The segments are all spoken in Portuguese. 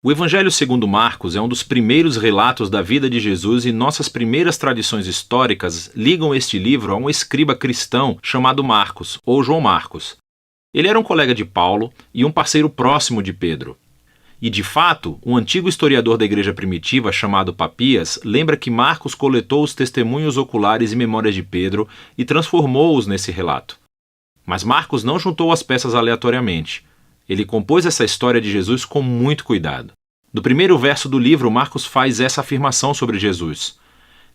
O Evangelho segundo Marcos é um dos primeiros relatos da vida de Jesus e nossas primeiras tradições históricas ligam este livro a um escriba cristão chamado Marcos, ou João Marcos. Ele era um colega de Paulo e um parceiro próximo de Pedro. E, de fato, um antigo historiador da igreja primitiva chamado Papias lembra que Marcos coletou os testemunhos oculares e memórias de Pedro e transformou-os nesse relato. Mas Marcos não juntou as peças aleatoriamente. Ele compôs essa história de Jesus com muito cuidado. No primeiro verso do livro, Marcos faz essa afirmação sobre Jesus.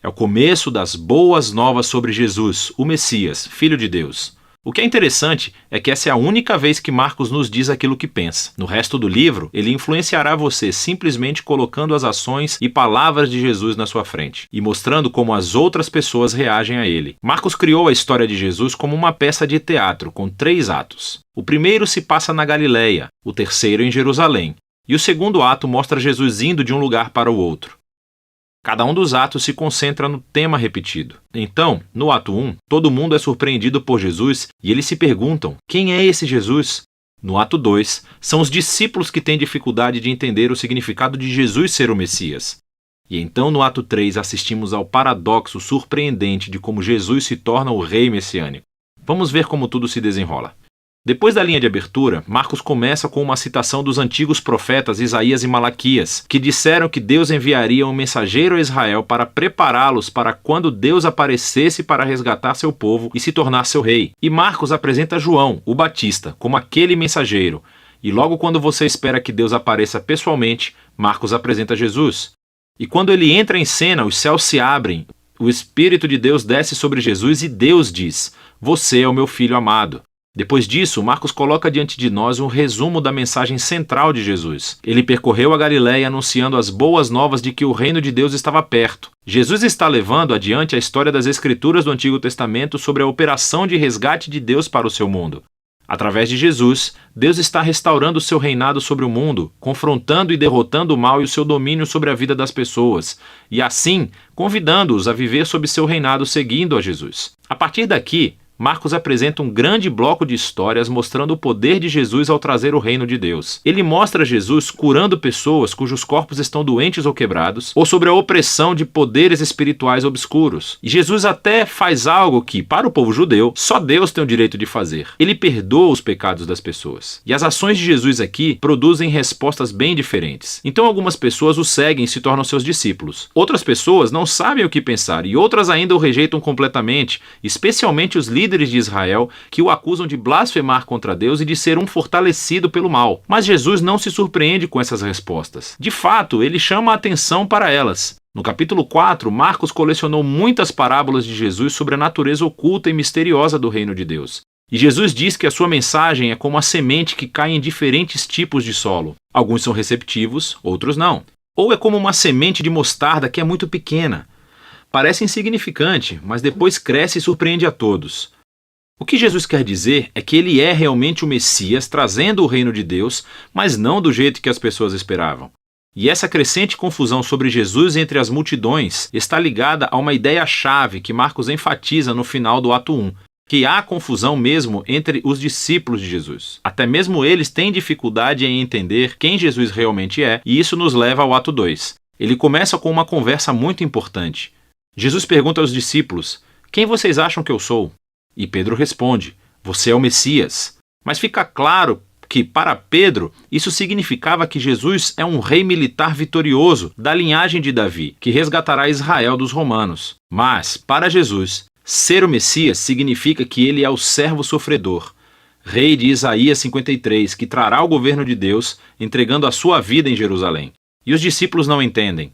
É o começo das boas novas sobre Jesus, o Messias, Filho de Deus. O que é interessante é que essa é a única vez que Marcos nos diz aquilo que pensa. No resto do livro, ele influenciará você simplesmente colocando as ações e palavras de Jesus na sua frente e mostrando como as outras pessoas reagem a ele. Marcos criou a história de Jesus como uma peça de teatro com 3 atos. O primeiro se passa na Galileia, o terceiro em Jerusalém, e o segundo ato mostra Jesus indo de um lugar para o outro. Cada um dos atos se concentra no tema repetido. Então, no ato 1, todo mundo é surpreendido por Jesus e eles se perguntam: quem é esse Jesus? No ato 2, são os discípulos que têm dificuldade de entender o significado de Jesus ser o Messias. E então, no ato 3, assistimos ao paradoxo surpreendente de como Jesus se torna o rei messiânico. Vamos ver como tudo se desenrola. Depois da linha de abertura, Marcos começa com uma citação dos antigos profetas Isaías e Malaquias, que disseram que Deus enviaria um mensageiro a Israel para prepará-los para quando Deus aparecesse para resgatar seu povo e se tornar seu rei. E Marcos apresenta João, o Batista, como aquele mensageiro. E logo quando você espera que Deus apareça pessoalmente, Marcos apresenta Jesus. E quando ele entra em cena, os céus se abrem, o Espírito de Deus desce sobre Jesus e Deus diz: "Você é o meu filho amado." Depois disso, Marcos coloca diante de nós um resumo da mensagem central de Jesus. Ele percorreu a Galileia anunciando as boas novas de que o reino de Deus estava perto. Jesus está levando adiante a história das Escrituras do Antigo Testamento sobre a operação de resgate de Deus para o seu mundo. Através de Jesus, Deus está restaurando o seu reinado sobre o mundo, confrontando e derrotando o mal e o seu domínio sobre a vida das pessoas, e assim, convidando-os a viver sob seu reinado seguindo a Jesus. A partir daqui, Marcos apresenta um grande bloco de histórias mostrando o poder de Jesus ao trazer o reino de Deus. Ele mostra Jesus curando pessoas cujos corpos estão doentes ou quebrados, ou sobre a opressão de poderes espirituais obscuros. E Jesus até faz algo que, para o povo judeu, só Deus tem o direito de fazer. Ele perdoa os pecados das pessoas. E as ações de Jesus aqui produzem respostas bem diferentes. Então algumas pessoas o seguem e se tornam seus discípulos. Outras pessoas não sabem o que pensar e outras ainda o rejeitam completamente, especialmente os líderes de Israel, que o acusam de blasfemar contra Deus e de ser um fortalecido pelo mal. Mas Jesus não se surpreende com essas respostas. De fato, ele chama a atenção para elas. No capítulo 4, Marcos colecionou muitas parábolas de Jesus sobre a natureza oculta e misteriosa do reino de Deus. E Jesus diz que a sua mensagem é como a semente que cai em diferentes tipos de solo. Alguns são receptivos, outros não. Ou é como uma semente de mostarda que é muito pequena. Parece insignificante, mas depois cresce e surpreende a todos. O que Jesus quer dizer é que ele é realmente o Messias trazendo o reino de Deus, mas não do jeito que as pessoas esperavam. E essa crescente confusão sobre Jesus entre as multidões está ligada a uma ideia-chave que Marcos enfatiza no final do ato 1, que há confusão mesmo entre os discípulos de Jesus. Até mesmo eles têm dificuldade em entender quem Jesus realmente é, e isso nos leva ao ato 2. Ele começa com uma conversa muito importante. Jesus pergunta aos discípulos: "Quem vocês acham que eu sou?" E Pedro responde: "Você é o Messias." Mas fica claro que, para Pedro, isso significava que Jesus é um rei militar vitorioso da linhagem de Davi, que resgatará Israel dos romanos. Mas, para Jesus, ser o Messias significa que ele é o servo sofredor, rei de Isaías 53, que trará o governo de Deus, entregando a sua vida em Jerusalém. E os discípulos não entendem.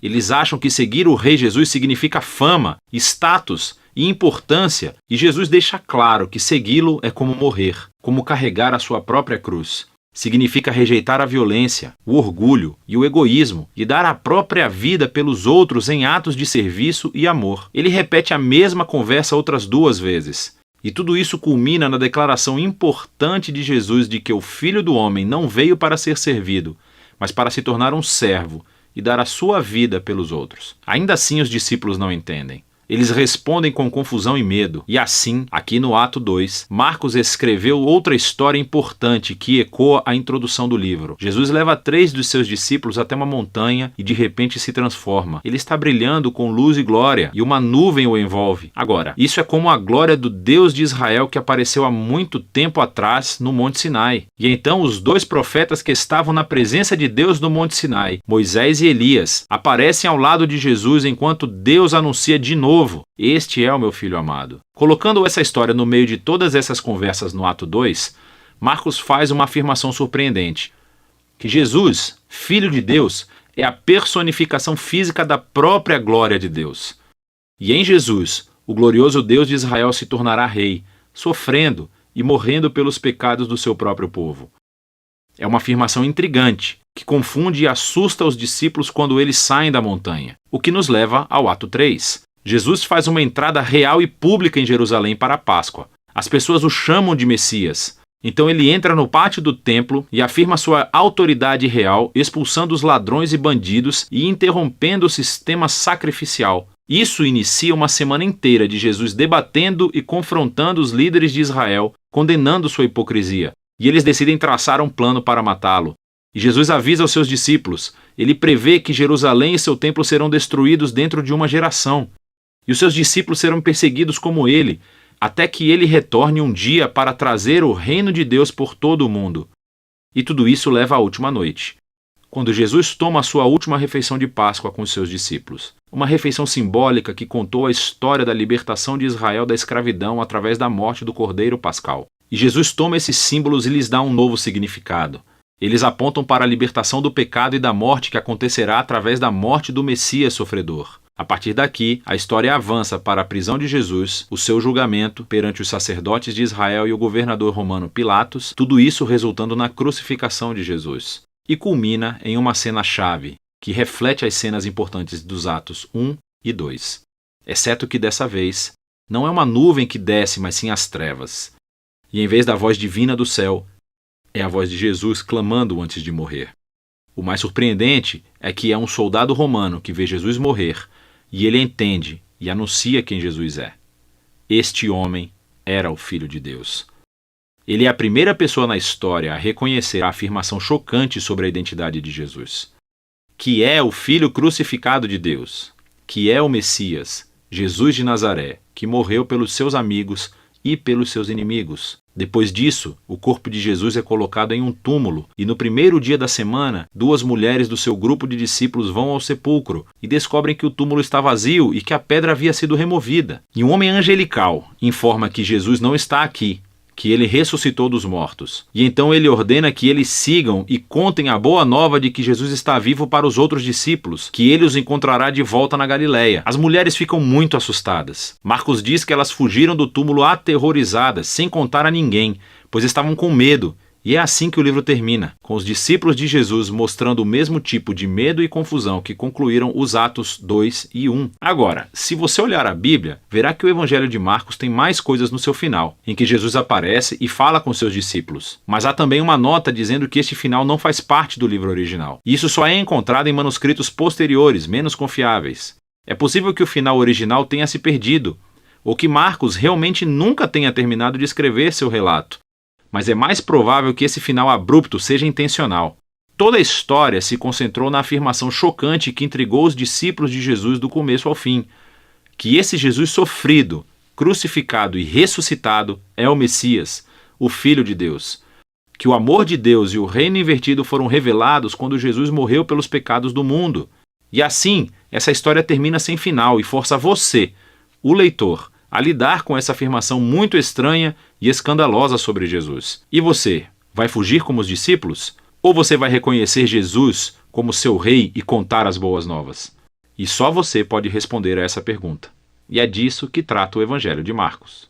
Eles acham que seguir o rei Jesus significa fama, status e importância, e Jesus deixa claro que segui-lo é como morrer, como carregar a sua própria cruz. Significa rejeitar a violência, o orgulho e o egoísmo e dar a própria vida pelos outros em atos de serviço e amor. Ele repete a mesma conversa outras 2 vezes. E tudo isso culmina na declaração importante de Jesus de que o Filho do Homem não veio para ser servido, mas para se tornar um servo e dar a sua vida pelos outros. Ainda assim, os discípulos não entendem. Eles respondem com confusão e medo. E assim, aqui no ato 2, Marcos escreveu outra história importante que ecoa a introdução do livro. Jesus leva 3 dos seus discípulos até uma montanha e de repente se transforma. Ele está brilhando com luz e glória e uma nuvem o envolve. Agora, isso é como a glória do Deus de Israel que apareceu há muito tempo atrás no Monte Sinai. E então os 2 profetas que estavam na presença de Deus no Monte Sinai, Moisés e Elias, aparecem ao lado de Jesus enquanto Deus anuncia de novo: "Este é o meu filho amado". Colocando essa história no meio de todas essas conversas no ato 2, Marcos faz uma afirmação surpreendente: que Jesus, Filho de Deus, é a personificação física da própria glória de Deus. E em Jesus, o glorioso Deus de Israel se tornará rei, sofrendo e morrendo pelos pecados do seu próprio povo. É uma afirmação intrigante, que confunde e assusta os discípulos quando eles saem da montanha, o que nos leva ao ato 3. Jesus faz uma entrada real e pública em Jerusalém para a Páscoa. As pessoas o chamam de Messias. Então ele entra no pátio do templo e afirma sua autoridade real, expulsando os ladrões e bandidos e interrompendo o sistema sacrificial. Isso inicia uma semana inteira de Jesus debatendo e confrontando os líderes de Israel, condenando sua hipocrisia. E eles decidem traçar um plano para matá-lo. E Jesus avisa aos seus discípulos. Ele prevê que Jerusalém e seu templo serão destruídos dentro de uma geração. E os seus discípulos serão perseguidos como ele, até que ele retorne um dia para trazer o reino de Deus por todo o mundo. E tudo isso leva à última noite, quando Jesus toma a sua última refeição de Páscoa com os seus discípulos. Uma refeição simbólica que contou a história da libertação de Israel da escravidão através da morte do Cordeiro Pascal. E Jesus toma esses símbolos e lhes dá um novo significado. Eles apontam para a libertação do pecado e da morte que acontecerá através da morte do Messias sofredor. A partir daqui, a história avança para a prisão de Jesus, o seu julgamento perante os sacerdotes de Israel e o governador romano Pilatos, tudo isso resultando na crucificação de Jesus. E culmina em uma cena-chave, que reflete as cenas importantes dos atos 1 e 2. Exceto que dessa vez, não é uma nuvem que desce, mas sim as trevas. E em vez da voz divina do céu, é a voz de Jesus clamando antes de morrer. O mais surpreendente é que é um soldado romano que vê Jesus morrer, e ele entende e anuncia quem Jesus é. Este homem era o Filho de Deus. Ele é a primeira pessoa na história a reconhecer a afirmação chocante sobre a identidade de Jesus, que é o Filho crucificado de Deus, que é o Messias, Jesus de Nazaré, que morreu pelos seus amigos e pelos seus inimigos. Depois disso, o corpo de Jesus é colocado em um túmulo, e no primeiro dia da semana, 2 mulheres do seu grupo de discípulos vão ao sepulcro e descobrem que o túmulo está vazio e que a pedra havia sido removida. E um homem angelical informa que Jesus não está aqui, que ele ressuscitou dos mortos. E então ele ordena que eles sigam e contem a boa nova de que Jesus está vivo para os outros discípulos, que ele os encontrará de volta na Galileia. As mulheres ficam muito assustadas. Marcos diz que elas fugiram do túmulo aterrorizadas, sem contar a ninguém, pois estavam com medo. E é assim que o livro termina, com os discípulos de Jesus mostrando o mesmo tipo de medo e confusão que concluíram os Atos 2 e 1. Agora, se você olhar a Bíblia, verá que o Evangelho de Marcos tem mais coisas no seu final, em que Jesus aparece e fala com seus discípulos. Mas há também uma nota dizendo que este final não faz parte do livro original. E isso só é encontrado em manuscritos posteriores, menos confiáveis. É possível que o final original tenha se perdido, ou que Marcos realmente nunca tenha terminado de escrever seu relato. Mas é mais provável que esse final abrupto seja intencional. Toda a história se concentrou na afirmação chocante que intrigou os discípulos de Jesus do começo ao fim, que esse Jesus sofrido, crucificado e ressuscitado é o Messias, o Filho de Deus. Que o amor de Deus e o reino invertido foram revelados quando Jesus morreu pelos pecados do mundo. E assim, essa história termina sem final e força você, o leitor, a lidar com essa afirmação muito estranha e escandalosa sobre Jesus. E você, vai fugir como os discípulos? Ou você vai reconhecer Jesus como seu rei e contar as boas novas? E só você pode responder a essa pergunta. E é disso que trata o Evangelho de Marcos.